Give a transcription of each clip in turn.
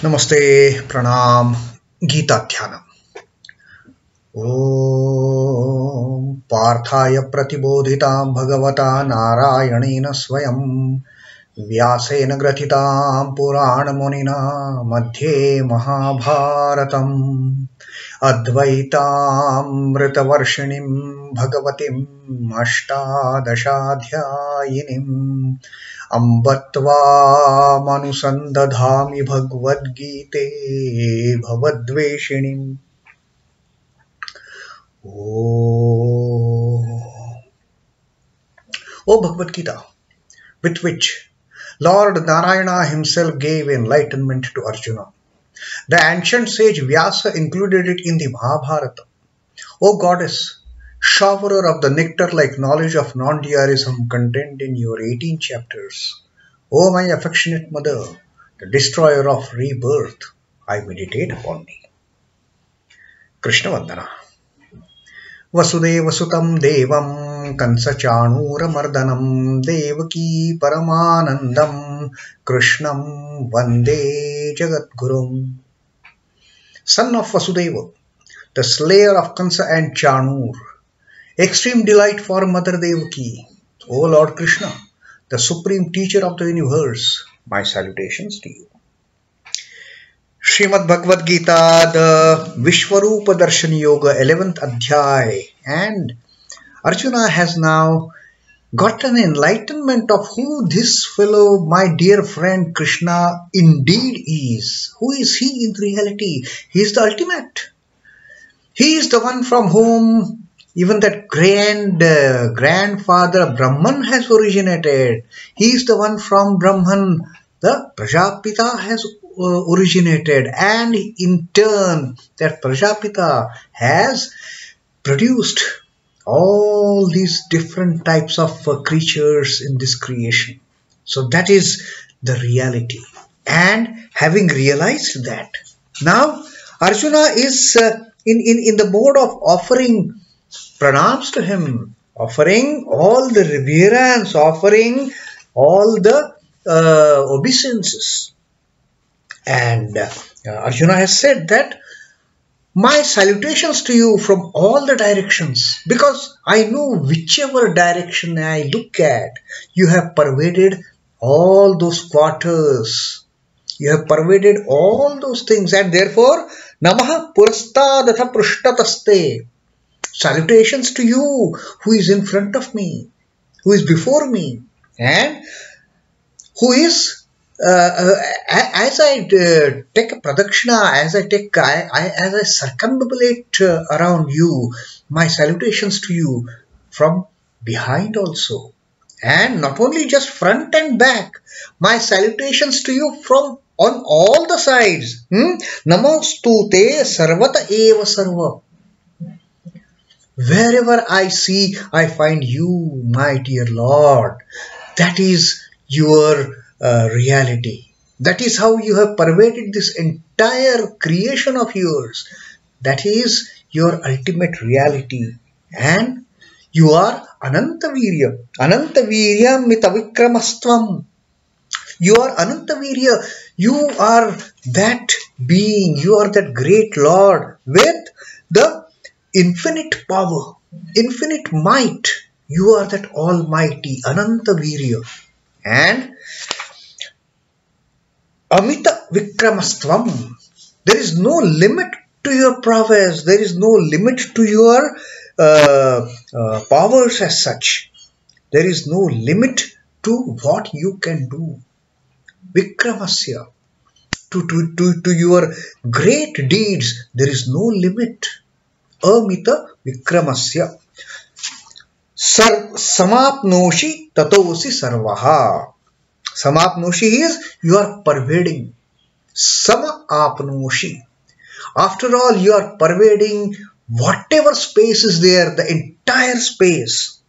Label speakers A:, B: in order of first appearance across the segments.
A: Namaste, Pranam, Gita Dhyanam. Om Parthaya Pratibodhitam Bhagavata Narayanena Swayam Vyasena Gratitam Purana Munina Madhye Mahabharatam Advaitam Ritavarshinim Bhagavatim Ashtadashadhyayinim Ambatvā manusandadhami Bhagavad Gite Bhavadveshinim. O Bhagavad Gita, with which Lord Narayana himself gave enlightenment to Arjuna. The ancient sage Vyasa included it in the Mahabharata. O Goddess, showerer of the nectar-like knowledge of non-dualism contained in your 18 chapters. O my affectionate mother, the destroyer of rebirth, I meditate upon thee. Krishna Vandana. Vasudeva Sutam Devam Kansachanura Mardanam Devaki Paramanandam Krishnam Vande Jagadgurum. Son of Vasudeva, the slayer of Kansa and Chanur, extreme delight for Mother Devaki, O Lord Krishna, the supreme teacher of the universe, my salutations to you. Srimad Bhagavad Gita, the Vishwarupa Darshana Yoga, 11th Adhyay, and Arjuna has now got an enlightenment of who this fellow, my dear friend Krishna, indeed is. Who is he in reality? He is the ultimate. He is the one from whom even that grandfather Brahman has originated. He is the one from Brahman the Prajapita has originated, and in turn that Prajapita has produced all these different types of creatures in this creation. So that is the reality. And having realized that, now Arjuna is in the mode of offering pranams to him, offering all the reverence, offering all the obeisances. And Arjuna has said that my salutations to you from all the directions, because I know whichever direction I look at, you have pervaded all those quarters. You have pervaded all those things, and therefore, Namaha Purastadatha Prushtataste. Salutations to you, who is in front of me, who is before me, and who is, as I take a pradakshina, as I circumambulate around you, my salutations to you from behind also. And not only just front and back, my salutations to you from on all the sides. Namostute sarvata eva sarva. Wherever I see, I find you, my dear Lord. That is your reality. That is how you have pervaded this entire creation of yours. That is your ultimate reality. And you are Anantavirya. Anantavirya mitavikramastvam. You are Anantavirya. You are that being. You are that great Lord with the infinite power, infinite might. You are that almighty Anantavirya. And Amita Vikramastvam. There is no limit to your prowess. There is no limit to your powers as such. There is no limit to what you can do. Vikramasya. To your great deeds, there is no limit. Amita Vikramasya. Samapnoshi tatosi sarvaha. Samapnoshi is you are pervading. Samapnoshi. After all, you are pervading whatever space is there, the entire space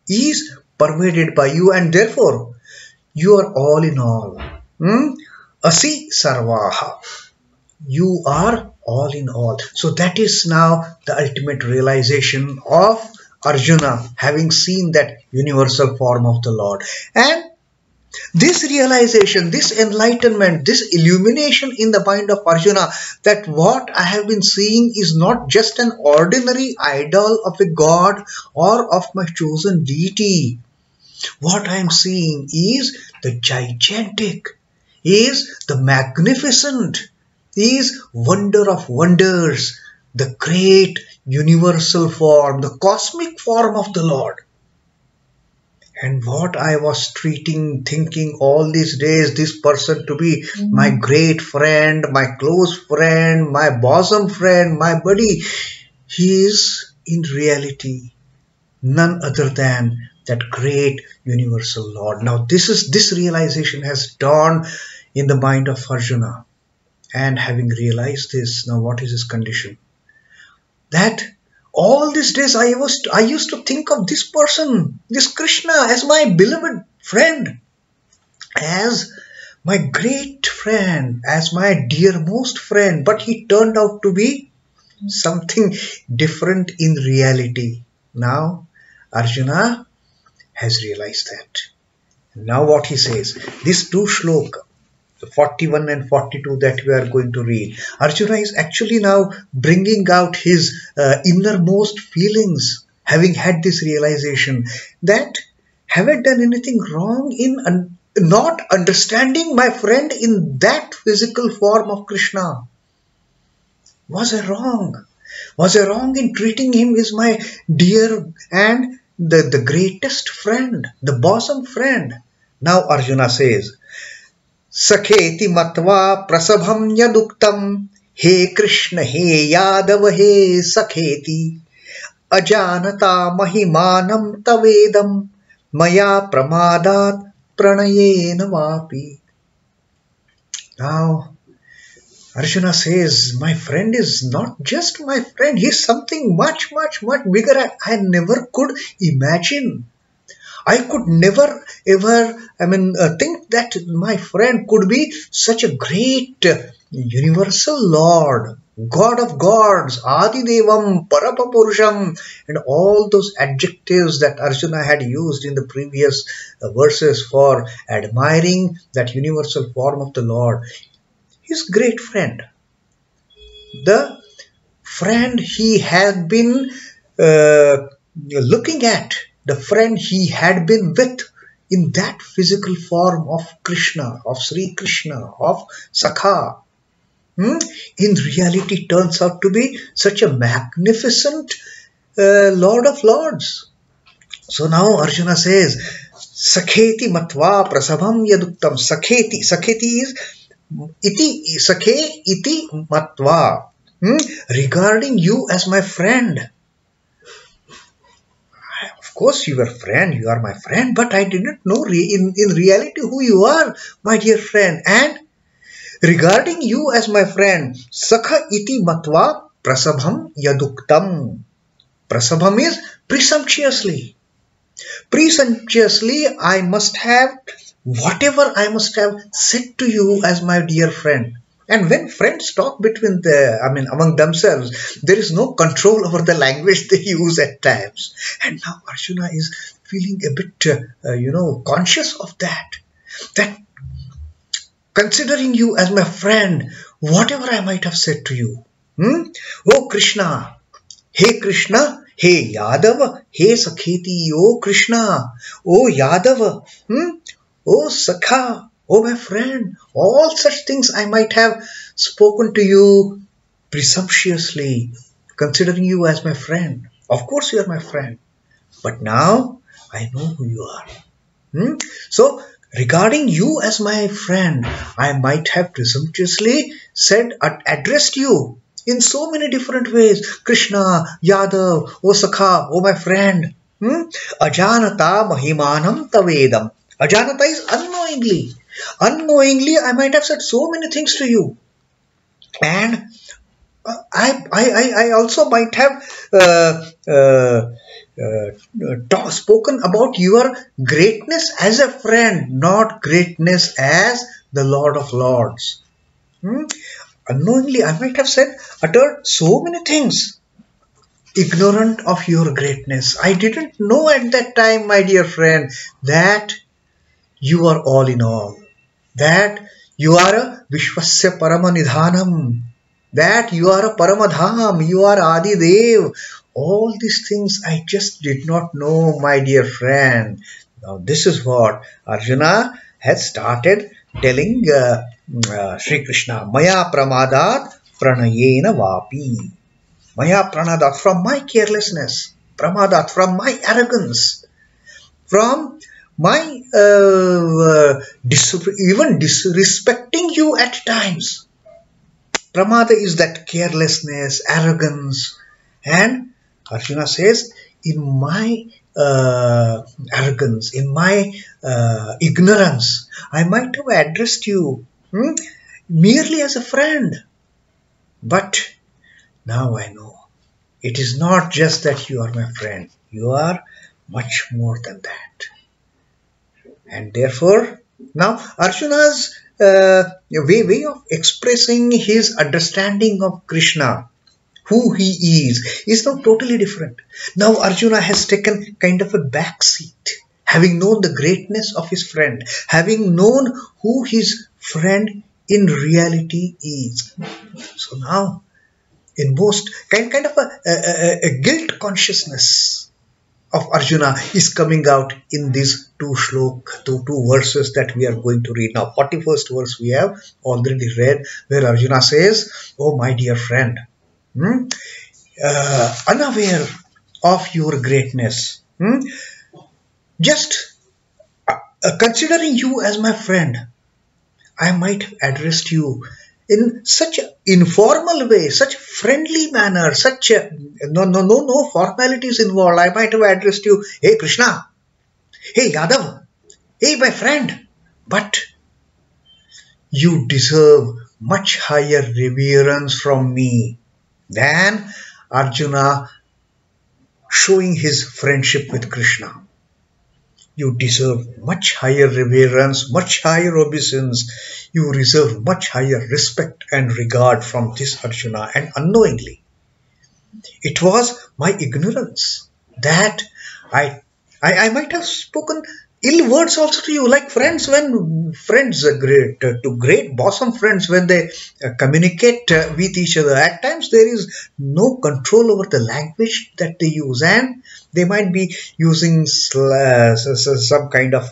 A: is pervaded by you, and therefore you are all in all. Asi sarvaha. You are all in all. So that is now the ultimate realization of Arjuna, having seen that universal form of the Lord. And This realization, this enlightenment, this illumination in the mind of Arjuna, that what I have been seeing is not just an ordinary idol of a god or of my chosen deity. What I am seeing is the gigantic, is the magnificent, is wonder of wonders, the great universal form, the cosmic form of the Lord. And what I was thinking all these days, this person to be my great friend, my close friend, my bosom friend, my buddy, he is in reality none other than that great universal Lord. Now this realization has dawned in the mind of Arjuna. And having realized this, now what is his condition? That all these days I used to think of this person, this Krishna, as my beloved friend, as my great friend, as my dearmost friend, but he turned out to be something different in reality. Now Arjuna has realized that. Now what he says, these two shloka, 41 and 42 that we are going to read, Arjuna is actually now bringing out his innermost feelings, having had this realization that have I done anything wrong in not understanding my friend in that physical form of Krishna? Was I wrong? Was I wrong in treating him as my dear and the greatest friend, the bosom friend? Now Arjuna says, sakheti matvā prasabhaṃ yaduktaṃ, he Krishna, he yādava, he sakheti, ajānatā mahimānaṃ tavedaṃ, mayā pramādātpraṇayena vāpi. Now Arjuna says, my friend is not just my friend, he is something much, much, much bigger. I never could imagine. I could never ever think that my friend could be such a great universal Lord, God of gods, adidevam, parapapurusham, and all those adjectives that Arjuna had used in the previous verses for admiring that universal form of the Lord. His great friend, the friend he had been looking at, the friend he had been with in that physical form of Krishna, of Sri Krishna, of Sakha, in reality turns out to be such a magnificent Lord of Lords. So now Arjuna says, sakheti matvā prasabhaṃ yaduktaṃ. Sakheti is iti, sakhe iti matvā, regarding you as my friend. Of course you are friend, you are my friend, but I didn't know in reality who you are, my dear friend. And regarding you as my friend, sakha iti matvā prasabhaṃ yaduktaṃ. Prasabhaṃ is presumptuously. Presumptuously I must have whatever I must have said to you as my dear friend. And when friends talk between among themselves, there is no control over the language they use at times. And now Arjuna is feeling a bit, conscious of that. That considering you as my friend, whatever I might have said to you, oh Krishna, hey Yadava, hey sakheti, oh Krishna, oh Yadava, oh Sakha, oh my friend, all such things I might have spoken to you presumptuously, considering you as my friend. Of course you are my friend, but now I know who you are. So regarding you as my friend, I might have presumptuously said, addressed you in so many different ways. Krishna, Yadava, oh Sakha, oh my friend. Ajānatā mahimānaṃ tavedaṃ. Ajānatā is unknowingly. Unknowingly, I might have said so many things to you. And I also might have spoken about your greatness as a friend, not greatness as the Lord of Lords. Unknowingly, I might have uttered so many things, ignorant of your greatness. I didn't know at that time, my dear friend, that you are all in all, that you are a Vishwasya Paramanidhanam, that you are a Paramadham, you are Adidev. All these things I just did not know, my dear friend. Now this is what Arjuna has started telling Sri Krishna. Maya pramādātpraṇayena vāpi. Maya pranādāt, from my carelessness. Pramādāt, from my arrogance. From my even disrespecting you at times. Pramāda is that carelessness, arrogance. And Arjuna says, in my arrogance, in my ignorance, I might have addressed you merely as a friend. But now I know, it is not just that you are my friend. You are much more than that. And therefore, now Arjuna's way of expressing his understanding of Krishna, who he is now totally different. Now Arjuna has taken kind of a back seat, having known the greatness of his friend, having known who his friend in reality is. So now, in most kind of a guilt consciousness of Arjuna is coming out in these two verses that we are going to read now. 41st verse we have already read, where Arjuna says, "Oh my dear friend, unaware of your greatness, just considering you as my friend, I might have addressed you in such an informal way, such friendly manner, such no formalities involved. I might have addressed you, hey Krishna, hey Yadava, hey my friend. But you deserve much higher reverence from me than Arjuna showing his friendship with Krishna. You deserve much higher reverence, much higher obeisance. You deserve much higher respect and regard from this Arjuna. And unknowingly, it was my ignorance that I might have spoken ill words also to you, like friends, when friends great bosom friends, when they communicate with each other, at times there is no control over the language that they use, and they might be using some kind of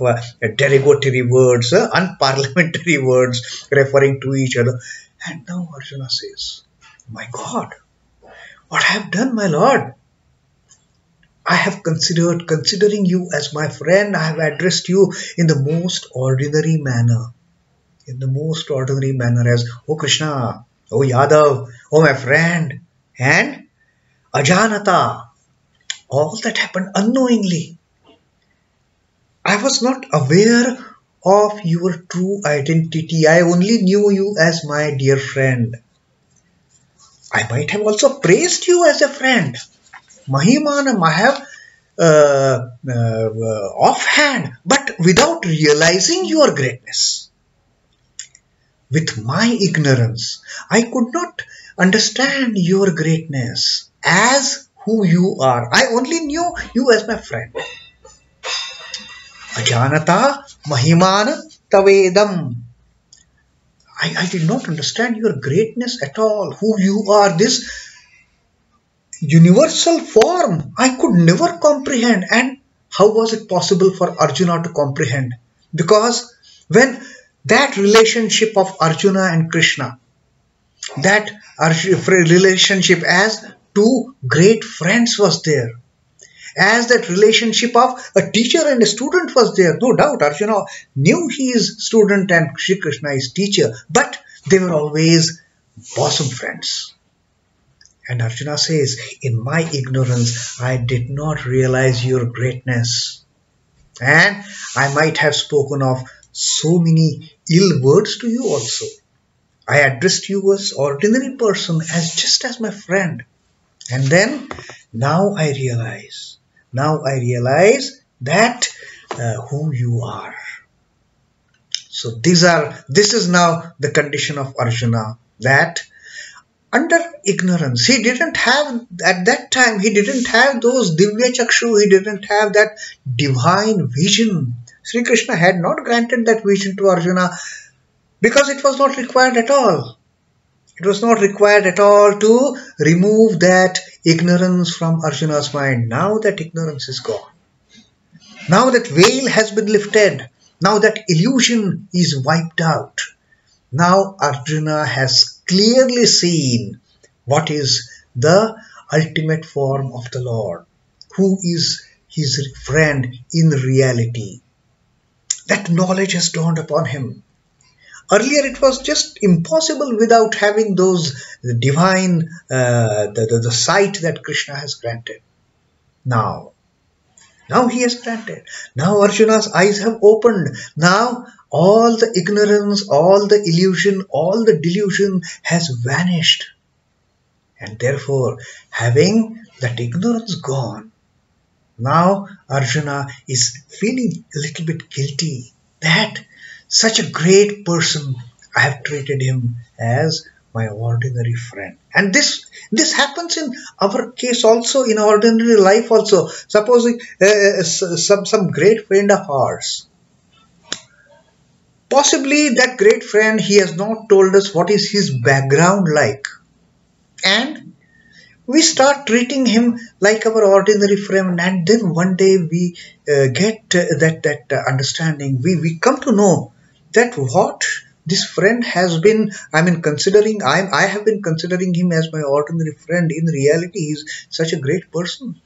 A: derogatory words, unparliamentary words referring to each other. And now Arjuna says, my God, what I have done, my Lord? I have considering you as my friend, I have addressed you in the most ordinary manner. In the most ordinary manner as, oh Krishna, oh Yadava, oh my friend, and ajānatā. All that happened unknowingly. I was not aware of your true identity. I only knew you as my dear friend. I might have also praised you as a friend. Mahimānaṃ, I have offhand, but without realizing your greatness. With my ignorance, I could not understand your greatness as who you are. I only knew you as my friend. Ajānatā mahimānaṃ tavedaṃ. I did not understand your greatness at all, who you are, this universal form. I could never comprehend. And how was it possible for Arjuna to comprehend? Because when that relationship of Arjuna and Krishna, that relationship as two great friends was there, as that relationship of a teacher and a student was there, no doubt Arjuna knew he is student and Shri Krishna is teacher, but they were always bosom friends. And Arjuna says, in my ignorance, I did not realize your greatness. And I might have spoken of so many ill words to you also. I addressed you as ordinary person, as just as my friend. And then, now I realize that who you are. So this is now the condition of Arjuna, that under ignorance, he didn't have, at that time, he didn't have those divya chakshu, he didn't have that divine vision, Sri Krishna had not granted that vision to Arjuna because it was not required at all. It was not required at all to remove that ignorance from Arjuna's mind. Now that ignorance is gone. Now that veil has been lifted. Now that illusion is wiped out. Now Arjuna has clearly seen what is the ultimate form of the Lord, who is his friend in reality. That knowledge has dawned upon him. Earlier it was just impossible without having those divine, the sight that Krishna has granted. Now he has granted. Now Arjuna's eyes have opened. Now all the ignorance, all the illusion, all the delusion has vanished. And therefore, having that ignorance gone, now Arjuna is feeling a little bit guilty that such a great person, I have treated him as my ordinary friend. And this happens in our case also, in ordinary life also. Supposing some great friend of ours. Possibly that great friend, he has not told us what is his background like. And we start treating him like our ordinary friend, and then one day we get that understanding. We come to know that what this friend has been, I have been considering him as my ordinary friend. In reality, he is such a great person.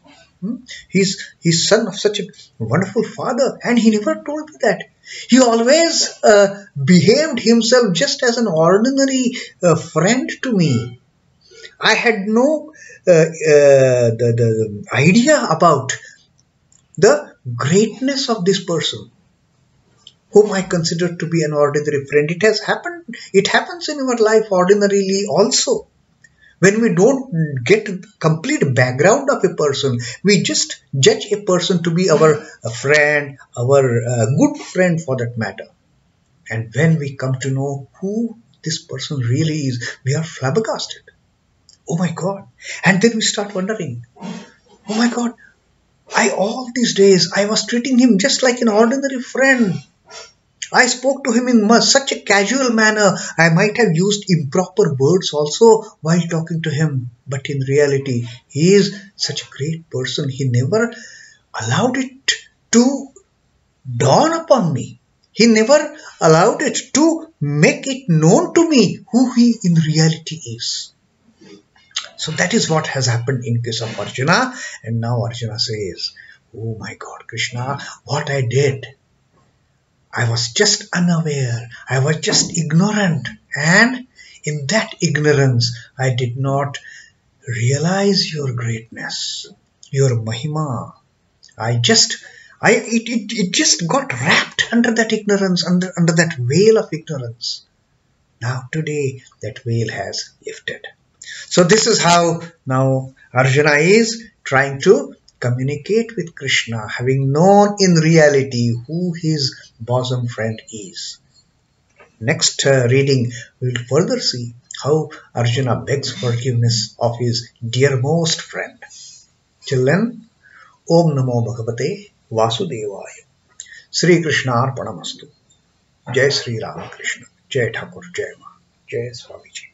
A: He's son of such a wonderful father, and he never told me that. He always behaved himself just as an ordinary friend to me. I had no the idea about the greatness of this person, whom I consider to be an ordinary friend. It has happened. It happens in our life ordinarily also. When we don't get complete background of a person, we just judge a person to be our friend, our good friend for that matter. And when we come to know who this person really is, we are flabbergasted. Oh my God. And then we start wondering, oh my God, all these days I was treating him just like an ordinary friend. I spoke to him in such a casual manner. I might have used improper words also while talking to him. But in reality, he is such a great person. He never allowed it to dawn upon me. He never allowed it to make it known to me who he in reality is. So that is what has happened in case of Arjuna. And now Arjuna says, oh my God, Krishna, what I did, I was just unaware. I was just ignorant. And in that ignorance, I did not realize your greatness, your mahimā. It just got wrapped under that ignorance, under that veil of ignorance. Now today, that veil has lifted. So this is how now Arjuna is trying to communicate with Krishna, having known in reality who his bosom friend is. Next reading, we will further see how Arjuna begs forgiveness of his dearmost friend. Till then, Om Namo Bhagavate Vasudevaya. Sri Krishna Arpanamastu. Jai Sri Rama Krishna. Jai Thakur. Jai Ma. Jai Swami Ji.